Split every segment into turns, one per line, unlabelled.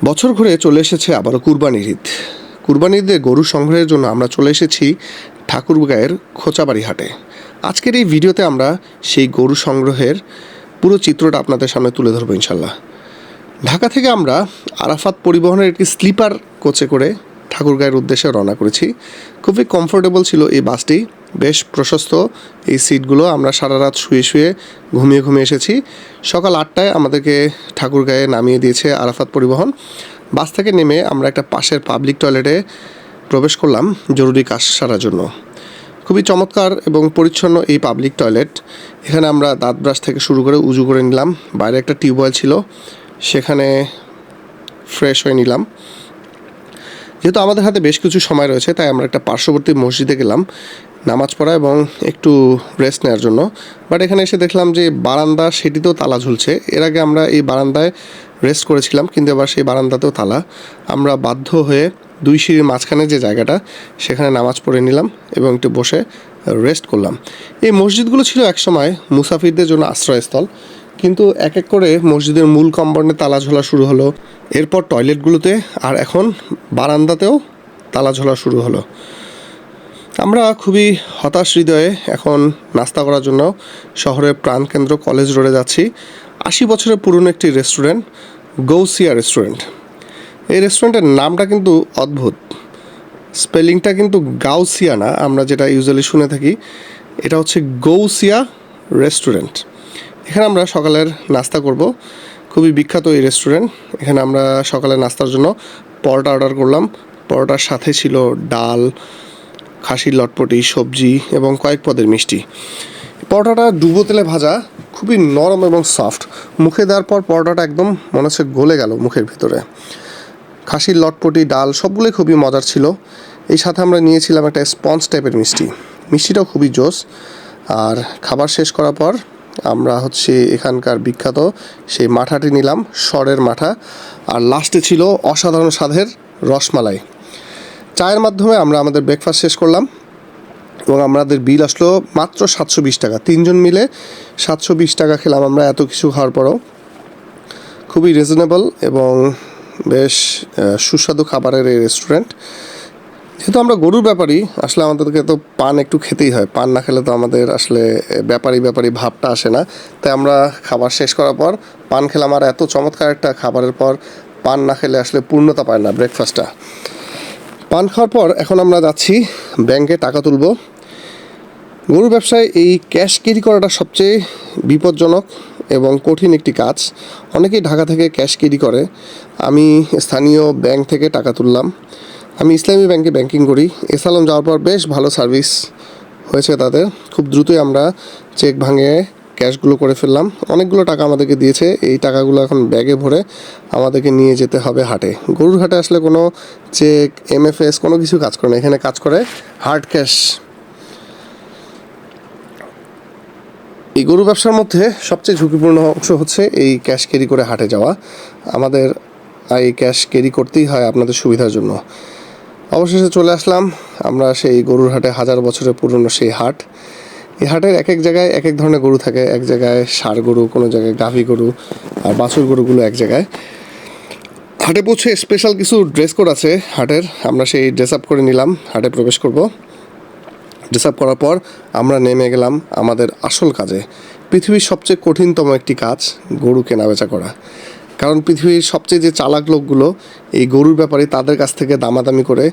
বছর ঘুরে চলে এসেছে আবারও কুরবানির ঈদ। কুরবানির ঈদে গরু সংগ্রহের জন্য আমরা চলে এসেছি ঠাকুরগাঁয়ের খোঁচাবাড়ি হাটে। আজকের এই ভিডিওতে আমরা সেই গরু সংগ্রহের পুরো চিত্রটা আপনাদের সামনে তুলে ধরবো ইনশাল্লাহ। ঢাকা থেকে আমরা আরাফাত পরিবহনের একটি স্লিপার কোচে করে ঠাকুরগাঁয়ের উদ্দেশ্যে রওনা করেছি। খুবই কমফোর্টেবল ছিল এই বাসটি, বেশ প্রশস্ত এই সিটগুলো। আমরা সারা রাত শুয়ে শুয়ে ঘুমিয়ে এসেছি। সকাল 8টায় আমাদেরকে ঠাকুরগাঁয়ে নামিয়ে দিয়েছে আরাফাত পরিবহন। বাস থেকে নেমে আমরা একটা পাশের পাবলিক টয়লেটে প্রবেশ করলাম জরুরি কাজ সারার জন্য। খুবই চমৎকার এবং পরিচ্ছন্ন এই পাবলিক টয়লেট। এখানে আমরা দাঁত ব্রাশ থেকে শুরু করে উজু করে নিলাম। বাইরে একটা টিউবওয়েল ছিল, সেখানে ফ্রেশ হয়ে নিলাম। যেহেতু আমাদের হাতে বেশ কিছু সময় রয়েছে, তাই আমরা একটা পার্শ্ববর্তী মসজিদে গেলাম নামাজ পড়া এবং একটু রেস্ট নেওয়ার জন্য। বাট এখানে এসে দেখলাম যে বারান্দা, সেটিতেও তালা ঝুলছে। এর আগে আমরা এই বারান্দায় রেস্ট করেছিলাম, কিন্তু এবার সেই বারান্দাতেও তালা। আমরা বাধ্য হয়ে দুই সিঁড়ির মাঝখানে যে জায়গাটা, সেখানে নামাজ পড়ে নিলাম এবং একটু বসে রেস্ট করলাম। এই মসজিদগুলো ছিল একসময় মুসাফিরদের জন্য আশ্রয়স্থল, কিন্তু এক এক করে মসজিদের মূল কম্পাউন্ডে তালা ঝোলা শুরু হলো, এরপর টয়লেটগুলোতে, আর এখন বারান্দাতেও তালা ঝোলা শুরু হলো। আমরা খুবই হতাশ হৃদয়ে এখন নাস্তা করার জন্য শহরের প্রাণকেন্দ্র কলেজ রোডে যাচ্ছি। 80 বছরের পুরনো একটি রেস্টুরেন্ট, গৌসিয়া রেস্টুরেন্ট। এই রেস্টুরেন্টের নামটা কিন্তু অদ্ভুত, স্পেলিংটা কিন্তু গাউসিয়া না, আমরা যেটা ইউজুয়ালি শুনে থাকি। এটা হচ্ছে গৌসিয়া রেস্টুরেন্ট। এখানে আমরা সকালের নাস্তা করব। খুবই বিখ্যাত এই রেস্টুরেন্ট। এখানে আমরা সকালের নাস্তার জন্য পরোটা অর্ডার করলাম। পরোটার সাথে ছিল ডাল, খাসির লটপটি, সবজি এবং কয়েক পদের মিষ্টি। পরোটাটা ডুবো তেলে ভাজা, খুবই নরম এবং সফট। মুখে দেওয়ার পর পরোটাটা একদম মনে হচ্ছে গলে গেল মুখের ভিতরে। খাসির লটপটি, ডাল সবগুলোই খুবই মজার ছিল। এই সাথে আমরা নিয়েছিলাম একটা স্পঞ্জ টাইপের মিষ্টি। মিষ্টিটাও খুবই জোস। আর খাবার শেষ করার পর আমরা এখানকার বিখ্যাত সেই মাঠাটি নিলাম, সরের মাঠা। আর লাস্টে ছিল অসাধারণ স্বাদের রসমালাই। চায়ের মাধ্যমে আমরা আমাদের ব্রেকফাস্ট শেষ করলাম এবং আমাদের বিল আসলো মাত্র 720 টাকা। 3 জন মিলে 720 টাকা খেলাম আমরা। এত কিছু খাওয়ার পরও খুবই রিজনেবল এবং বেশ সুস্বাদু খাবারের এই রেস্টুরেন্ট। যেহেতু আমরা গরুর ব্যাপারী, আসলে আমাদেরকে তো পান একটু খেতেই হয়। পান না খেলে তো আমাদের আসলে ব্যাপারী ভাবটা আসে না। তাই আমরা খাবার শেষ করার পর পান খেলাম। আর এত চমৎকার একটা খাবারের পর পান না খেলে আসলে পূর্ণতা পায় না ব্রেকফাস্টটা। পান খাওয়ার পর এখন আমরা যাচ্ছি ব্যাংকে টাকা তুলব। গরুর ব্যবসায় এই ক্যাশ ক্যারি করাটা সবচেয়ে বিপজ্জনক এবং কঠিন একটি কাজ। অনেকেই ঢাকা থেকে ক্যাশ ক্যারি করে। আমি স্থানীয় ব্যাংক থেকে টাকা তুললাম। আমি ইসলামী ব্যাংকে ব্যাংকিং করি। এসালাম যাওয়ার পর বেশ ভালো সার্ভিস হয়েছে তাদের। খুব দ্রুতই আমরা চেক ভাঙিয়ে ক্যাশগুলো করে ফেললাম। অনেকগুলো টাকা আমাদেরকে দিয়েছে। এই টাকাগুলো এখন ব্যাগে ভরে আমাদেরকে নিয়ে যেতে হবে হাটে। গরুর হাটে আসলে কোনো চেক, MFS কোনো কিছু কাজ করে না। এখানে কাজ করে হার্ড ক্যাশ। এই গরু ব্যবসার মধ্যে সবচেয়ে ঝুঁকিপূর্ণ অংশ হচ্ছে এই ক্যাশ ক্যারি করে হাটে যাওয়া। আমাদের এই ক্যাশ ক্যারি করতেই হয় আপনাদের সুবিধার জন্য। অবশেষে চলে আসলাম আমরা সেই গরুর হাটে, 1000 বছরের পুরনো সেই হাট। এই হাটের এক এক জায়গায় এক এক ধরনের গরু থাকে। এক জায়গায় ষাঁড় গরু, কোনো জায়গায় গাভী গরু, আর বাছুর গরুগুলো এক জায়গায়। হাটে পৌঁছে স্পেশাল কিছু ড্রেস কোড আছে হাটের, আমরা সেই ড্রেস আপ করে নিলাম। হাটে প্রবেশ করব। ড্রেস আপ করার পর আমরা নেমে গেলাম আমাদের আসল কাজে। পৃথিবীর সবচেয়ে কঠিনতম একটি কাজ, গরু কেনাবেচা করা। কারণ পৃথিবীর সবচেয়ে যে চালাক লোকগুলো এই গরুর ব্যাপারে, তাদের কাছ থেকে দামাদামি করে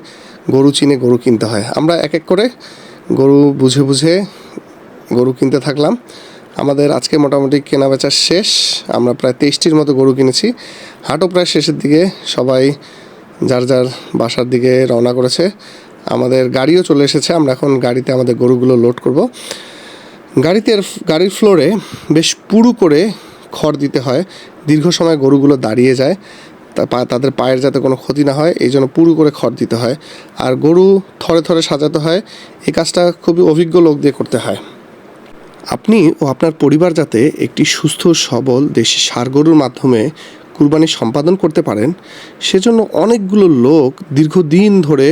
গরু চিনে গরু কিনতে হয়। আমরা এক এক করে গরু বুঝে গরু কিনতে থাকলাম। আমাদের আজকে মোটামুটি কেনাবেচা শেষ। আমরা প্রায় 23টির মতো গরু কিনেছি। হাটও প্রায় শেষের দিকে, সবাই যার যার বাসার দিকে রওনা করেছে। আমাদের গাড়িও চলে এসেছে। আমরা এখন গাড়িতে আমাদের গরুগুলো লোড করব। গাড়ির ফ্লোরে বেশ পুরু করে খড় দিতে হয়। দীর্ঘ সময় গরুগুলো দাঁড়িয়ে যায়, তাদের পায়ের যাতে কোনো ক্ষতি না হয়, এই জন্য পুরু করে খড় দিতে হয়। আর গরু থরে থরে সাজাতে হয়। এই কাজটা খুবই অভিজ্ঞ লোক দিয়ে করতে হয়। আপনি ও আপনার পরিবার যাতে একটি সুস্থ সবল দেশি ষাঁড় গরুর মাধ্যমে কুরবানি সম্পাদন করতে পারেন, সেজন্য অনেকগুলো লোক দীর্ঘদিন ধরে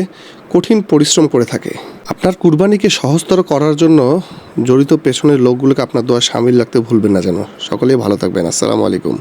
কঠিন পরিশ্রম করে থাকে। আপনার কুরবানিকে সহজতর করার জন্য জড়িত পেছনের লোকগুলোকে আপনার দোয়া শামিল রাখতে ভুলবেন না যেন। সকলেই ভালো থাকবেন। আসসালামু আলাইকুম।